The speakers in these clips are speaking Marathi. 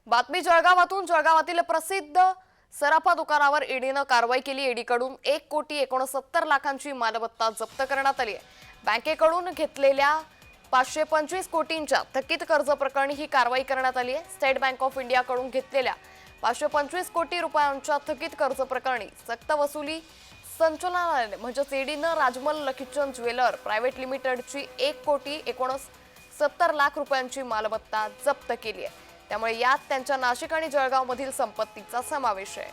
बातमी जळगावातून जळगावातील प्रसिद्ध सराफा दुकानावर ईडीनं कारवाई केली। ईडीकडून 1,69,60,00,000ची मालमत्ता जप्त करण्यात आली आहे। बँकेकडून घेतलेल्या 525 कोटींच्या थकीत कर्ज प्रकरणी ही कारवाई करण्यात आली आहे। स्टेट बँक ऑफ इंडियाकडून घेतलेल्या 525 कोटी रुपयांच्या थकीत कर्ज प्रकरणी सक्तवसुली संचालनालयाने म्हणजे ईडीनं राजमल किचन ज्वेलर प्रायव्हेट लिमिटेडची 1,69,70,00,000 रुपयांची मालमत्ता जप्त केली आहे। त्यामुळे यात त्यांच्या नाशिक आणि जळगावमधील संपत्तीचा समावेश आहे।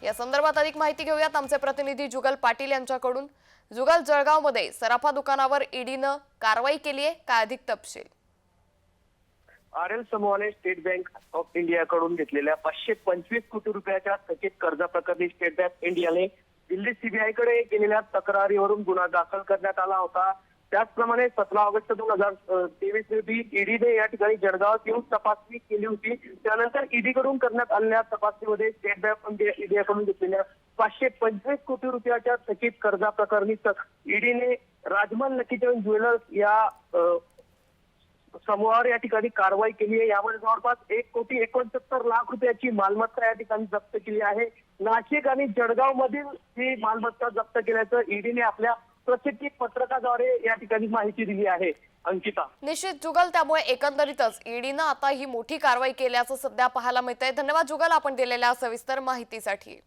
या संदर्भात अधिक माहिती घेऊयात आमचे प्रतिनिधी जुगल पाटील यांच्याकडून। जुगल, जळगावमध्ये सराफा दुकानावर ईडीनं कारवाई केली आहे, काय अधिक तपशील? आरएल समूहाने स्टेट बँक ऑफ इंडियाकडून घेतलेल्या 525 कोटी रुपयाच्या थकीत कर्जाप्रकरणी स्टेट बँक इंडियाने दिल्ली सीबीआयकडे केलेल्या तक्रारीवरून गुन्हा दाखल करण्यात आला होता। त्याचप्रमाणे 17 ऑगस्ट 2023 रोजी ईडीने या ठिकाणी जळगावात येऊन तपासणी केली होती। त्यानंतर ईडीकडून करण्यात आलेल्या तपासणीमध्ये स्टेट बँक ऑफ इंडियाकडून घेतलेल्या 525 कोटी रुपयाच्या थकीत कर्जाप्रकरणी ईडीने राजमल किचन ज्वेलर्स या समूहावर या ठिकाणी कारवाई केली आहे। यामध्ये जवळपास 1,69,60,00,000 रुपयाची मालमत्ता या ठिकाणी जप्त केली आहे। नाशिक आणि जळगाव मधील ही मालमत्ता जप्त केल्याचं ईडीने आपल्या प्रसिद्धी पत्रकाद्वारे या ठिकाणी माहिती दिली आहे। अंकिता, निश्चित जुगल, त्यामुळे एकंदरीतच ईडीनं आता ही मोठी कारवाई केल्याचं सध्या पाहायला मिळतंय। धन्यवाद जुगल, आपण दिलेल्या सविस्तर माहितीसाठी।